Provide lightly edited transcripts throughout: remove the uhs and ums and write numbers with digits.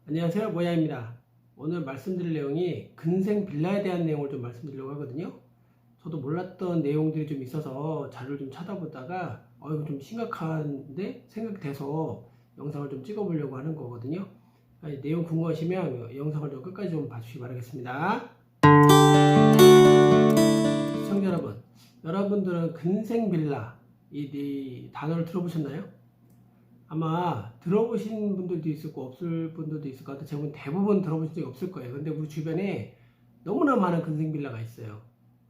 안녕하세요, 모야입니다. 오늘 말씀드릴 내용이 근생 빌라에 대한 내용을 좀 말씀드리려고 하거든요. 저도 몰랐던 내용들이 좀 있어서 자료를 좀 찾아보다가 이거 좀 심각한데 생각돼서 영상을 좀 찍어보려고 하는 거거든요. 내용 궁금하시면 영상을 좀 끝까지 좀 봐주시기 바라겠습니다. 시청자 여러분, 여러분들은 근생 빌라 이 단어를 들어보셨나요? 아마 들어보신 분들도 있을 거 없을 분들도 있을 것 같아요. 대부분 들어보신 적이 없을 거예요. 근데 우리 주변에 너무나 많은 근생 빌라가 있어요.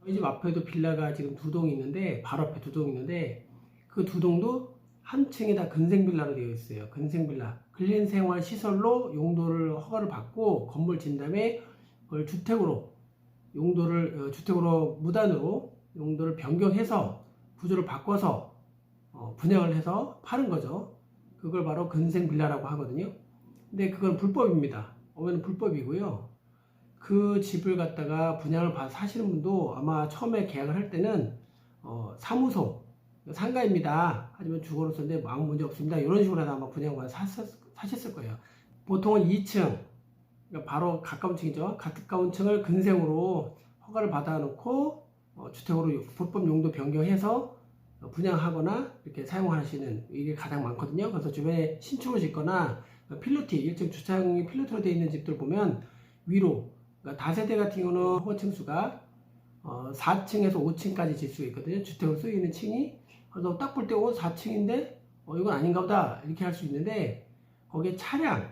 저희 집 앞에도 빌라가 지금 2동이 있는데, 바로 앞에 2동이 있는데, 그 2동도 한 층에 다 근생 빌라로 되어 있어요. 근생 빌라. 근린생활 시설로 용도를 허가를 받고 건물 진 다음에 그걸 주택으로 주택으로 무단으로 용도를 변경해서 구조를 바꿔서 분양을 해서 파는 거죠. 그걸 바로 근생 빌라라고 하거든요. 근데 그건 불법입니다. 어머니는 불법이고요. 그 집을 갖다가 분양을 받아 사시는 분도 아마 처음에 계약을 할 때는 사무소 상가입니다. 하지만 주거로 썼는데 아무 문제 없습니다. 이런 식으로 해서 아마 분양을 받아 사셨을 거예요. 보통은 2층, 그러니까 바로 가까운 층이죠. 가까운 층을 근생으로 허가를 받아 놓고 주택으로 불법 용도 변경해서 분양하거나 이렇게 사용하시는 이게 가장 많거든요. 그래서 주변에 신축을 짓거나 필로티, 1층 주차장이 필로티로 되어 있는 집들 보면 위로, 그러니까 다세대 같은 경우는 허가층 수가 4층에서 5층까지 질 수가 있거든요. 주택으로 쓰이는 층이. 그래서 딱 볼 때 4층인데 이건 아닌가 보다 이렇게 할 수 있는데, 거기에 차량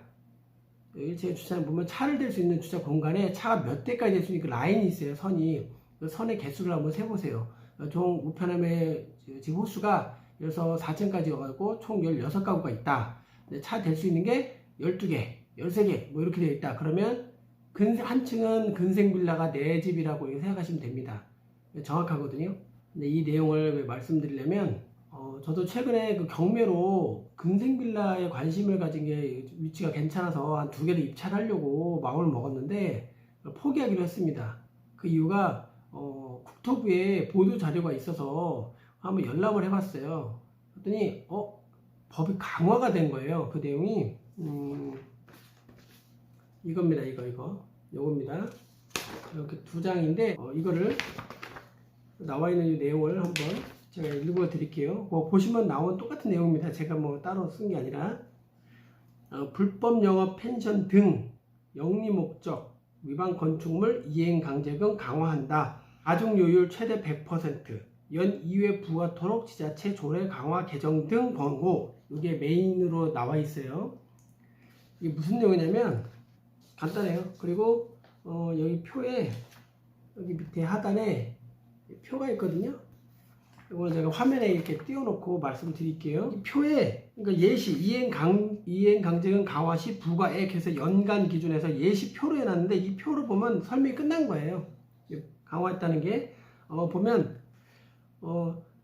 1층 주차장 보면 차를 댈 수 있는 주차 공간에 차가 몇 대까지 될 수 있는 그 라인이 있어요. 선이. 그 선의 개수를 한번 세보세요. 총 우편함의 지금 호수가 그래서 4층까지 와가지고 총 16가구가 있다. 차 댈 수 있는 게 12개, 13개 뭐 이렇게 되어 있다. 그러면 한 층은 근생 빌라가 4집이라고 생각하시면 됩니다. 정확하거든요. 근데 이 내용을 왜 말씀드리려면 저도 최근에 그 경매로 근생 빌라에 관심을 가진 게 위치가 괜찮아서 한 2개를 입찰하려고 마음을 먹었는데 포기하기로 했습니다. 그 이유가 국토부에 보도 자료가 있어서 한번 연락을 해봤어요. 그랬더니 법이 강화가 된 거예요. 그 내용이 이겁니다. 요겁니다. 이렇게 2장인데 이거를 나와 있는 이 내용을 한번 제가 읽어 드릴게요. 보시면 나온 똑같은 내용입니다. 제가 뭐 따로 쓴 게 아니라 불법 영업 펜션 등 영리 목적 위반 건축물 이행 강제금 강화한다. 가중요율 최대 100%, 연 2회 부과토록 지자체 조례 강화 개정 등 권고. 이게 메인으로 나와 있어요. 이게 무슨 내용이냐면 간단해요. 그리고 여기 표에 여기 밑에 하단에 표가 있거든요. 이걸 제가 화면에 이렇게 띄워놓고 말씀드릴게요. 이 표에 그러니까 예시 이행 강제금 강화 시 부과액 해서 연간 기준에서 예시표로 해놨는데 이 표를 보면 설명이 끝난 거예요. 강화했다는 게 보면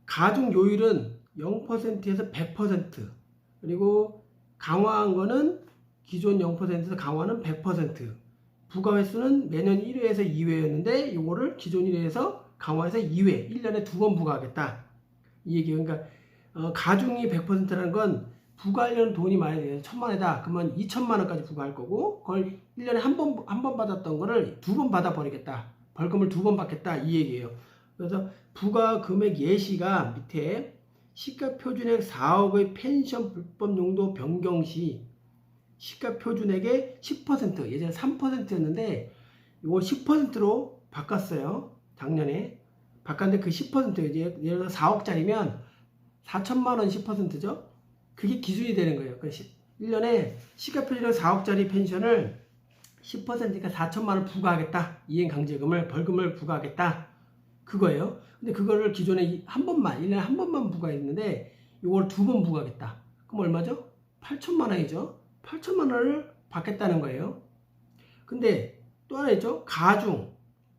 가중 요율은 0%에서 100%, 그리고 강화한 거는 기존 0%에서 강화는 100%, 부과 횟수는 매년 1회에서 2회였는데 이거를 기존 1회에서 강화해서 2회, 1년에 2번 부과하겠다. 이 얘기예요. 그러니까 가중이 100%라는 건 부과하려는 돈이 많이 돼요. 1,000만 원이다. 그러면 2,000만 원까지 부과할 거고, 그걸 1년에 한 번 받았던 거를 2번 받아버리겠다. 벌금을 2번 받겠다. 이 얘기예요. 그래서 부과 금액 예시가 밑에 시가 표준액 4억의 펜션 불법 용도 변경 시 시가 표준액의 10%, 예전에 3%였는데 이걸 10%로 바꿨어요. 작년에 바꿨는데 그 10%, 이제 예를 들어 4억짜리면 4천만 원 10%죠. 그게 기준이 되는 거예요. 그러니까 1년에 시가 표준액 4억짜리 펜션을 10%니까 4천만 원 부과하겠다. 이행 강제금을 벌금을 부과하겠다. 그거예요. 근데 그거를 기존에 한 번만 1년에 한 번만 부과했는데 이걸 2번 부과하겠다. 그럼 얼마죠? 8천만 원이죠. 8천만 원을 받겠다는 거예요. 근데 또 하나 있죠.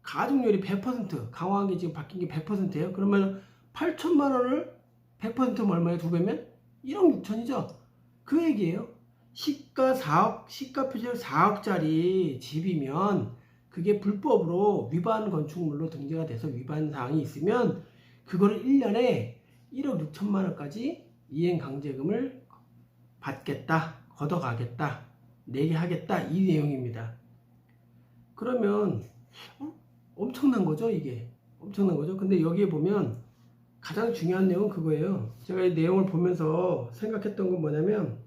가중률이 100%, 강화한 게 지금 바뀐 게 100%예요. 그러면 8천만 원을 100%면 얼마예요? 2배면 1억 6천이죠. 그 얘기예요. 시가 표준액 4억짜리 집이면 그게 불법으로 위반 건축물로 등재가 돼서 위반 사항이 있으면 그거를 1년에 1억 6천만 원까지 이행 강제금을 받겠다, 걷어가겠다. 내게 하겠다, 이 내용입니다. 그러면 엄청난 거죠, 이게. 엄청난 거죠. 근데 여기에 보면 가장 중요한 내용은 그거예요. 제가 이 내용을 보면서 생각했던 건 뭐냐면,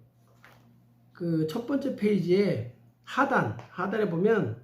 그 첫 번째 페이지에 하단에 보면,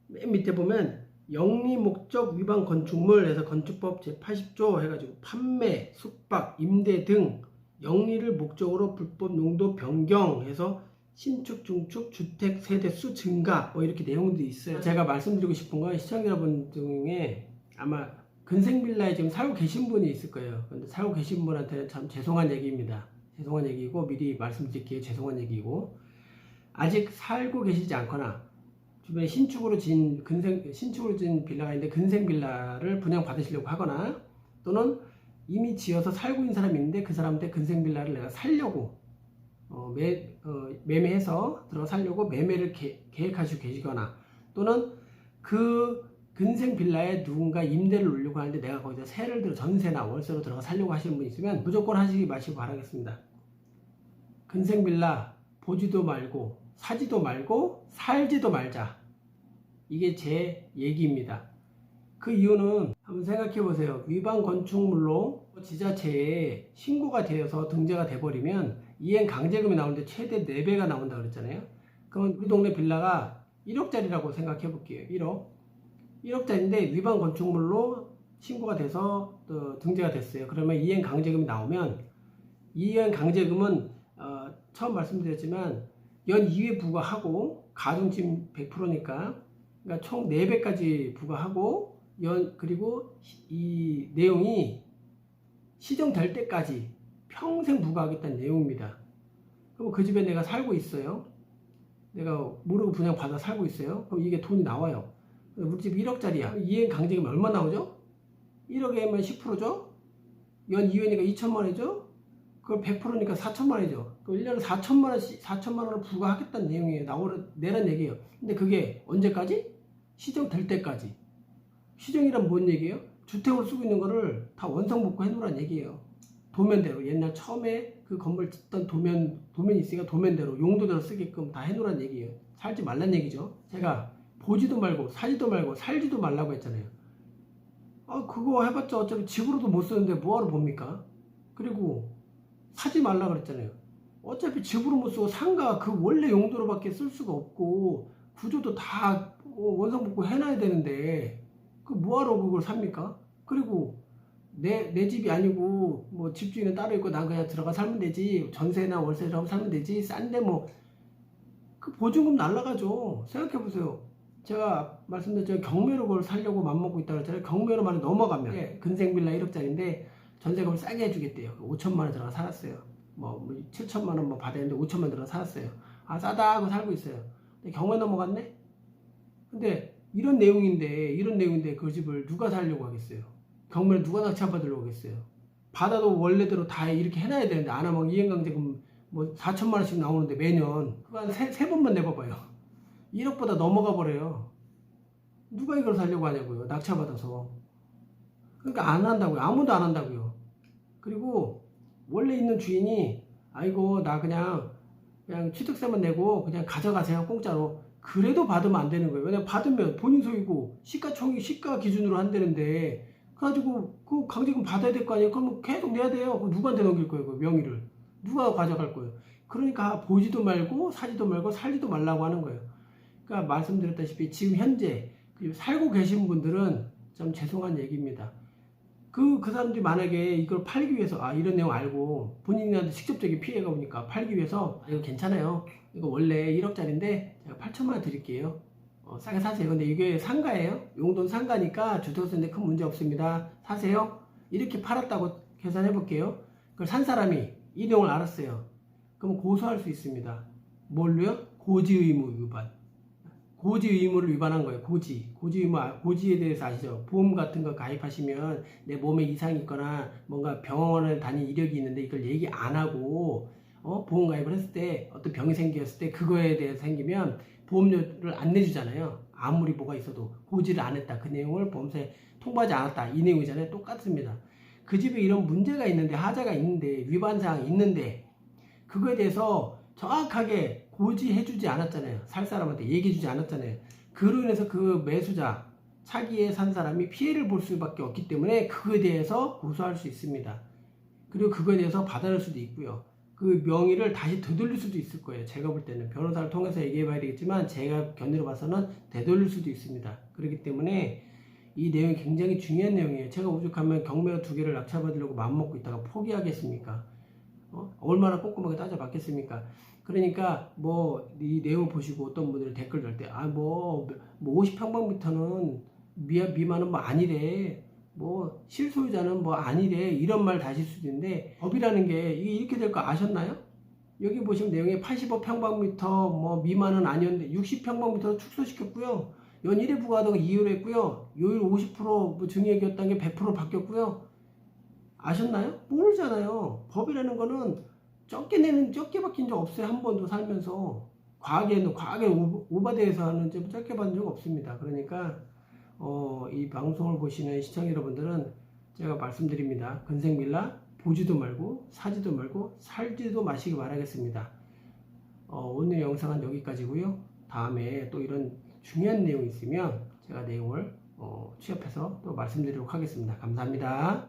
맨 밑에 보면 영리 목적 위반 건축물 해서 건축법 제80조 해가지고 판매, 숙박, 임대 등 영리를 목적으로 불법 용도 변경해서 신축, 중축, 주택 세대수 증가 뭐 이렇게 내용들이 있어요. 제가 말씀드리고 싶은 건 시청자 여러분 중에 아마 근생빌라에 지금 살고 계신 분이 있을 거예요. 근데 살고 계신 분한테는 참 죄송한 얘기입니다. 죄송한 얘기고, 미리 말씀드릴게요. 죄송한 얘기고, 아직 살고 계시지 않거나 주변에 신축으로 진 빌라가 있는데 근생빌라를 분양받으시려고 하거나, 또는 이미 지어서 살고 있는 사람이 있는데 그 사람한테 근생빌라를 내가 살려고 매매해서 들어가 살려고 매매를 계획하시고 계시거나, 또는 그 근생빌라에 누군가 임대를 놓으려고 하는데 내가 거기서 세를 들어 전세나 월세로 들어가 살려고 하시는 분이 있으면 무조건 하시기 마시고 바라겠습니다. 근생빌라 보지도 말고 사지도 말고 살지도 말자, 이게 제 얘기입니다. 그 이유는 한번 생각해 보세요. 위반 건축물로 지자체에 신고가 되어서 등재가 돼버리면 이행 강제금이 나오는데 최대 4배가 나온다 그랬잖아요. 그러면 우리 동네 빌라가 1억짜리라고 생각해 볼게요. 1억짜리인데 위반 건축물로 신고가 돼서 등재가 됐어요. 그러면 이행 강제금이 나오면, 이행 강제금은 처음 말씀드렸지만 연 2회 부과하고, 가중침 100%니까 그러니까 총 4배까지 부과하고, 그리고 이 내용이 시정될 때까지 평생 부과하겠다는 내용입니다. 그럼 그 집에 내가 살고 있어요. 내가 모르고 분양받아 살고 있어요. 그럼 이게 돈이 나와요. 우리 집 1억짜리야. 이행 강제금이 얼마 나오죠? 1억에면 10%죠? 연 2회니까 2천만 원이죠? 그걸 100%니까 4천만 원이죠. 그럼 1년에 4천만 원을 부과하겠다는 내용이에요. 내란 얘기예요. 근데 그게 언제까지? 시정될 때까지. 시정이란 뭔 얘기예요? 주택으로 쓰고 있는 거를 다 원상복구 해놓으란 얘기예요. 도면대로, 옛날 처음에 그 건물 짓던 도면이 있으니까 도면대로, 용도대로 쓰게끔 다 해놓으란 얘기예요. 살지 말란 얘기죠. 제가 보지도 말고 사지도 말고 살지도 말라고 했잖아요. 그거 해봤자 어차피 집으로도 못 쓰는데 뭐하러 봅니까? 그리고 사지 말라 그랬잖아요. 어차피 집으로 못 쓰고 상가 그 원래 용도로밖에 쓸 수가 없고, 구조도 다 원상복구 해놔야 되는데 그 뭐하러 그걸 삽니까? 그리고 내 집이 아니고 뭐 집주인은 따로 있고 난 그냥 들어가 살면 되지, 전세나 월세라고 살면 되지, 싼데 뭐 그 보증금 날라가죠. 생각해보세요. 제가 말씀드렸죠. 경매로 그걸 살려고 맘먹고 있다고 했잖아요. 경매로만 넘어가면 근생빌라 1억짜리인데 전세금을 싸게 해주겠대요. 5천만 원 들어가 살았어요. 뭐 7천만 원 뭐 받았는데 5천만 원 들어가 살았어요. 싸다 하고 살고 있어요. 근데 경매 넘어갔네? 근데 이런 내용인데 그 집을 누가 살려고 하겠어요? 경매를 누가 낙찰받으려고 하겠어요? 받아도 원래대로 다 이렇게 해놔야 되는데, 안 하면 이행강제금 뭐 4천만 원씩 나오는데 매년 그거 한 세 번만 내봐봐요. 1억보다 넘어가 버려요. 누가 이걸 살려고 하냐고요. 낙찰받아서. 그러니까 안 한다고요. 아무도 안 한다고요. 그리고 원래 있는 주인이 아이고 나 그냥 취득세만 내고 그냥 가져가세요, 공짜로. 그래도 받으면 안 되는 거예요. 왜냐면 받으면 본인 소유고 시가총액 시가 기준으로 한다는데, 그래가지고 그 강제금 받아야 될 거 아니에요. 그러면 계속 내야 돼요. 그럼 누구한테 넘길 거예요? 그 명의를 누가 가져갈 거예요? 그러니까 보지도 말고 사지도 말고 살지도 말라고 하는 거예요. 그러니까 말씀드렸다시피 지금 현재 살고 계신 분들은 좀 죄송한 얘기입니다. 그 사람들이 만약에 이걸 팔기 위해서 이런 내용 알고 본인한테 직접적인 피해가 오니까 팔기 위해서 이거 괜찮아요. 이거 원래 1억짜리인데 제가 8천만 원 드릴게요. 싸게 사세요. 근데 이게 상가예요. 용도는 상가니까 주택으로 쓰는데 큰 문제 없습니다. 사세요. 이렇게 팔았다고 계산해 볼게요. 그걸 산 사람이 이 내용을 알았어요. 그럼 고소할 수 있습니다. 뭘로요? 고지 의무 위반. 고지 의무를 위반한 거예요. 고지 의무, 고지에 대해서 아시죠? 보험 같은 거 가입하시면 내 몸에 이상이 있거나 뭔가 병원을 다닐 이력이 있는데 이걸 얘기 안 하고 보험 가입을 했을 때 어떤 병이 생겼을 때 그거에 대해서 생기면 보험료를 안 내주잖아요. 아무리 뭐가 있어도 고지를 안 했다, 그 내용을 보험사에 통보하지 않았다, 이 내용이잖아요. 똑같습니다. 그 집에 이런 문제가 있는데, 하자가 있는데, 위반사항이 있는데 그거에 대해서 정확하게 고지해주지 않았잖아요. 살 사람한테 얘기해주지 않았잖아요. 그로 인해서 그 매수자, 차기에 산 사람이 피해를 볼 수밖에 없기 때문에 그거에 대해서 고소할 수 있습니다. 그리고 그거에 대해서 받아낼 수도 있고요. 그 명의를 다시 되돌릴 수도 있을 거예요. 제가 볼 때는 변호사를 통해서 얘기해 봐야 되겠지만 제가 견해로 봐서는 되돌릴 수도 있습니다. 그렇기 때문에 이 내용이 굉장히 중요한 내용이에요. 제가 오죽하면 경매가 2개를 낙찰받으려고 마음먹고 있다가 포기하겠습니까? 얼마나 꼼꼼하게 따져봤겠습니까? 그러니까 뭐 이 내용 보시고 어떤 분들이 댓글 달 때 뭐 50평방미터는 미만은 뭐 아니래, 뭐 실소유자는 뭐 아니래, 이런 말 다실 수도 있는데 법이라는 게 이게 이렇게 될 거 아셨나요? 여기 보시면 내용에 85평방미터 뭐 미만은 아니었는데 60평방미터 축소시켰고요. 연일에 부과하다가 2를 했고요. 요일 50% 증액이었던 게 100% 바뀌었고요. 아셨나요? 모르잖아요. 법이라는 거는 적게 바뀐 적 없어요. 한 번도 살면서. 과하게 오바돼서 하는 적게 받은 적 없습니다. 그러니까 이 방송을 보시는 시청자 여러분들은 제가 말씀드립니다. 건생밀라 보지도 말고 사지도 말고 살지도 마시기 바라겠습니다. 오늘 영상은 여기까지고요. 다음에 또 이런 중요한 내용이 있으면 제가 내용을 취합해서 또 말씀드리도록 하겠습니다. 감사합니다.